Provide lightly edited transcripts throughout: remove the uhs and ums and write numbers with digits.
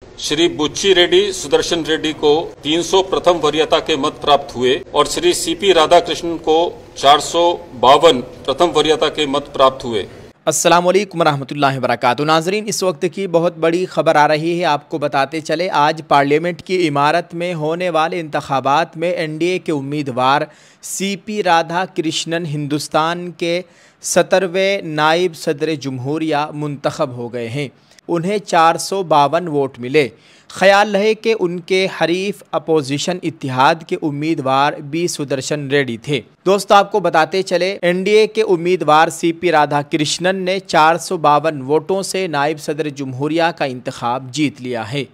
श्री बुच्ची रेड्डी सुदर्शन रेड्डी को 300 प्रथम वरीयता के मत प्राप्त हुए और श्री सीपी राधाकृष्णन को 452 प्रथम वरीयता के मत प्राप्त हुए। अस्सलाम वालेकुम रहमतुल्लाहि व बरकातुहू। नाज़रीन, इस वक्त की बहुत बड़ी खबर आ रही है, आपको बताते चले। आज पार्लियामेंट की इमारत में होने वाले इंतखाबात में एनडीए के उम्मीदवार सीपी राधाकृष्णन हिंदुस्तान के 17वें नायब सदर जमहूरिया मुंतखब हो गए हैं। उन्हें 452 वोट मिले। ख्याल रहे कि उनके हरीफ अपोजिशन इत्तिहाद के उम्मीदवार बी सुदर्शन रेड्डी थे। दोस्तों, आपको बताते चले, एनडीए के उम्मीदवार सीपी राधाकृष्णन ने 452 वोटों से नायब सदर जमहूरिया का इंतखाब जीत लिया है।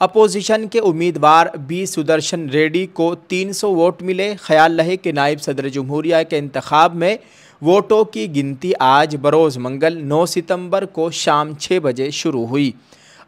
अपोजिशन के उम्मीदवार बी सुदर्शन रेड्डी को 300 वोट मिले। ख्याल रहे कि नायब सदर जमहूरिया के इंतखाब में वोटों की गिनती आज बरोज़ मंगल 9 सितंबर को शाम 6 बजे शुरू हुई।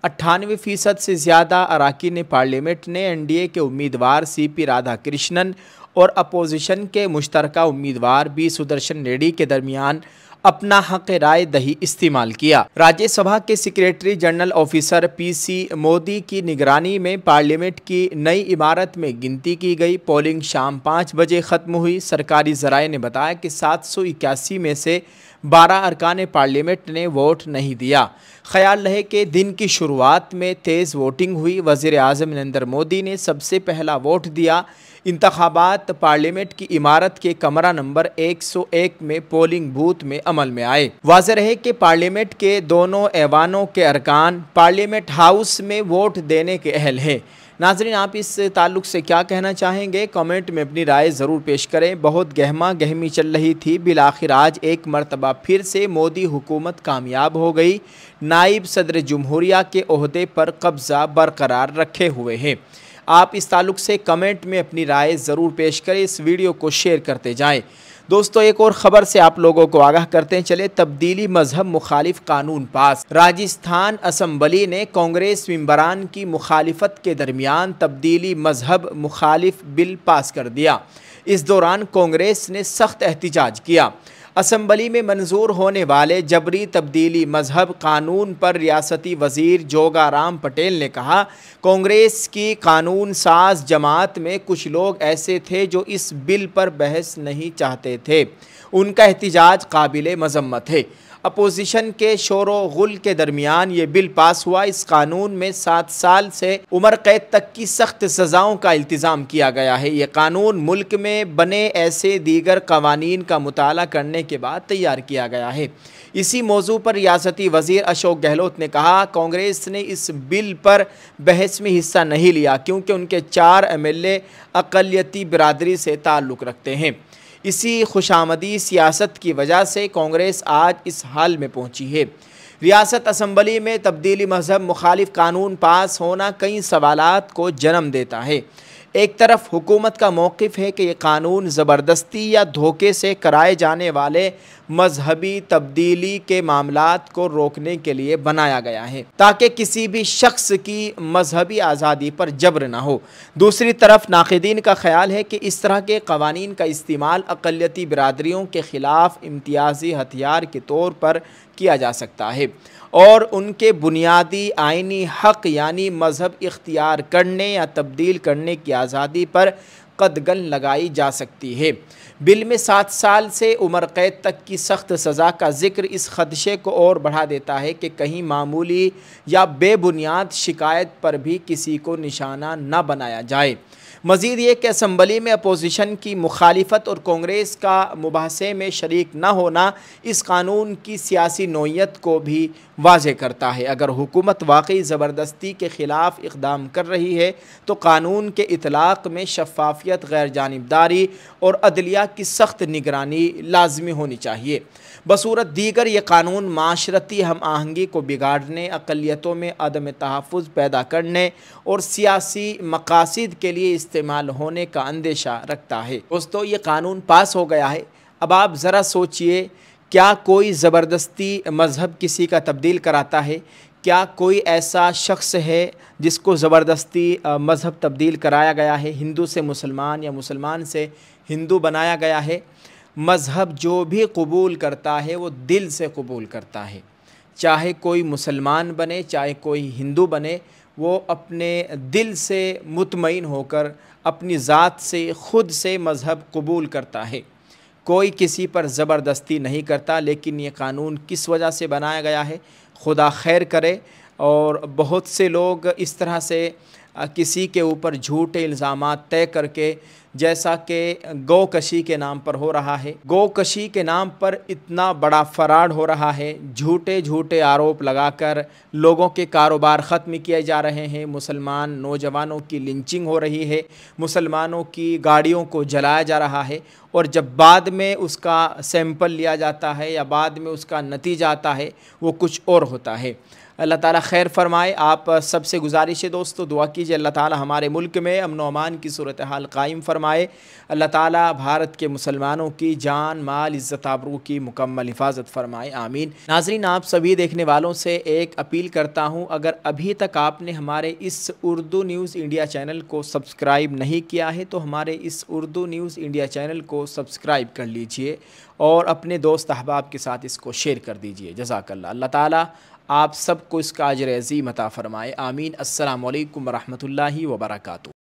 98% से ज़्यादा अरकान पार्लियामेंट ने एनडीए के उम्मीदवार सीपी राधाकृष्णन और अपोजिशन के मुश्तरका उम्मीदवार बी सुदर्शन रेड्डी के दरमियान अपना हक़ राय दही इस्तेमाल किया। राज्यसभा के secretary general officer PC Modi की निगरानी में पार्लियामेंट की नई इमारत में गिनती की गई। पोलिंग शाम 5 बजे ख़त्म हुई। सरकारी ज़राए ने बताया कि 781 में से 12 अरकान पार्लियामेंट ने वोट नहीं दिया। ख्याल रहे कि दिन की शुरुआत में तेज़ वोटिंग हुई। वज़ीर आज़म नरेंद्र मोदी ने सबसे पहला वोट दिया। इंतखाबात पार्लियामेंट की इमारत के कमरा नंबर 101 में पोलिंग बूथ में अमल में आए। वाज़ेह है कि पार्लियामेंट के दोनों ऐवानों के अरकान पार्लियामेंट हाउस में वोट देने के अहल हैं। नाज़रीन, आप इस ताल्लुक़ से क्या कहना चाहेंगे? कमेंट में अपनी राय ज़रूर पेश करें। बहुत गहमा गहमी चल रही थी, बिलाखिर आज एक मरतबा फिर से मोदी हुकूमत कामयाब हो गई। नायब सदर जमहूरिया के ओहदे पर कब्ज़ा बरकरार रखे हुए हैं। आप इस ताल्लुक़ से कमेंट में अपनी राय ज़रूर पेश करें। इस वीडियो को शेयर करते जाएं। दोस्तों, एक और ख़बर से आप लोगों को आगाह करते चले। तब्दीली मजहब मुखालिफ कानून पास। राजस्थान असम्बली ने कांग्रेस मेंबरान की मुखालिफत के दरमियान तब्दीली मजहब मुखालिफ बिल पास कर दिया। इस दौरान कांग्रेस ने सख्त एहतिजाज किया। असम्बली में मंजूर होने वाले जबरी तब्दीली मजहब कानून पर रियासती वज़ीर जोगाराम पटेल ने कहा, कांग्रेस की कानून साज जमात में कुछ लोग ऐसे थे जो इस बिल पर बहस नहीं चाहते थे। उनका एहतिजाज काबिल मजम्मत है। अपोजिशन के शोरो गुल के दरमियान ये बिल पास हुआ। इस कानून में 7 साल से उम्र कैद तक की सख्त सज़ाओं का इल्तिज़ाम किया गया है। ये कानून मुल्क में बने ऐसे दीगर कवानीन का मुताला करने के बाद तैयार किया गया है। इसी मौजू पर रियासती वज़ीर अशोक गहलोत ने कहा, कांग्रेस ने इस बिल पर बहस में हिस्सा नहीं लिया क्योंकि उनके 4 एमएलए अक़लियती बिरादरी से ताल्लुक़ रखते हैं। इसी खुशामदी सियासत की वजह से कांग्रेस आज इस हाल में पहुंची है। रियासत असम्बली में तब्दीली मजहब मुखालिफ कानून पास होना कई सवालात को जन्म देता है। एक तरफ हुकूमत का मौक़िफ़ है कि यह कानून ज़बरदस्ती या धोखे से कराए जाने वाले मजहबी तब्दीली के मामलात को रोकने के लिए बनाया गया है ताकि किसी भी शख्स की मजहबी आज़ादी पर जबर ना हो। दूसरी तरफ नाक़िदीन का ख्याल है कि इस तरह के कवानीन का इस्तेमाल अक़लियती बिरादरियों के ख़िलाफ़ इम्तियाज़ी हथियार के तौर पर किया जा सकता है और उनके बुनियादी आइनी हक़ यानी मज़हब इख्तियार करने या तब्दील करने की आज़ादी पर कदगन लगाई जा सकती है। बिल में 7 साल से उम्र कैद तक की सख्त सज़ा का जिक्र इस खदशे को और बढ़ा देता है कि कहीं मामूली या बेबुनियाद शिकायत पर भी किसी को निशाना न बनाया जाए। मज़ीद ये कि असम्बली में अपोजिशन की मुखालिफत और कांग्रेस का मुबाहसे में शरीक न होना इस कानून की सियासी नौइयत को भी वाज़ेह करता है। अगर हुकूमत वाकई ज़बरदस्ती के ख़िलाफ़ इक़दाम कर रही है तो कानून के इतलाक़ में शफ़ाफ़ियत, गैर जानिबदारी और अदलिया की सख्त निगरानी लाज़मी होनी चाहिए। बसूरत दीगर ये कानून माशरती हम आहंगी को बिगाड़ने, अक़लियतों में अदम तहफ़्फ़ुज़ पैदा करने और सियासी मकासद के लिए इस्तेमाल होने का अंदेशा रखता है। दोस्तों, ये कानून पास हो गया है। अब आप ज़रा सोचिए, क्या कोई ज़बरदस्ती मज़हब किसी का तब्दील कराता है? क्या कोई ऐसा शख्स है जिसको ज़बरदस्ती मज़हब तब्दील कराया गया है? हिंदू से मुसलमान या मुसलमान से हिंदू बनाया गया है? मज़हब जो भी कबूल करता है वो दिल से कबूल करता है। चाहे कोई मुसलमान बने, चाहे कोई हिंदू बने, वो अपने दिल से मुतमईन होकर अपनी ज़ात से ख़ुद से मज़हब कबूल करता है। कोई किसी पर ज़बरदस्ती नहीं करता। लेकिन ये कानून किस वजह से बनाया गया है, खुदा खैर करे। और बहुत से लोग इस तरह से किसी के ऊपर झूठे इल्ज़ामात तय करके, जैसा कि गौकशी के नाम पर हो रहा है, गौकशी के नाम पर इतना बड़ा फ़राड हो रहा है, झूठे झूठे आरोप लगाकर लोगों के कारोबार ख़त्म किए जा रहे हैं, मुसलमान नौजवानों की लिंचिंग हो रही है, मुसलमानों की गाड़ियों को जलाया जा रहा है। और जब बाद में उसका सैंपल लिया जाता है या बाद में उसका नतीजा आता है, वो कुछ और होता है। अल्लाह ताला खैर फरमाए। आप सबसे गुजारिश है दोस्तों, दुआ कीजिए अल्लाह ताला हमारे मुल्क में अमन व अमान की सूरत हाल कायम फ़रमाए। अल्लाह ताला भारत के मुसलमानों की जान माल इज़्ज़त आबरू की मुकम्मल हिफाजत फ़रमाए, आमीन। नाज़रीन, आप सभी देखने वालों से एक अपील करता हूँ, अगर अभी तक आपने हमारे इस उर्दू न्यूज़ इंडिया चैनल को सब्सक्राइब नहीं किया है तो हमारे इस उर्दू न्यूज़ इंडिया चैनल को सब्सक्राइब कर लीजिए और अपने दोस्त अहबाब के साथ इसको शेयर कर दीजिए। जज़ाकल्लाह। अल्लाह ताला आप सबको इसका अजर अज़ीम अता फ़रमाए, आमीन। अस्सलामु अलैकुम व रहमतुल्लाहि व बरकातुहू।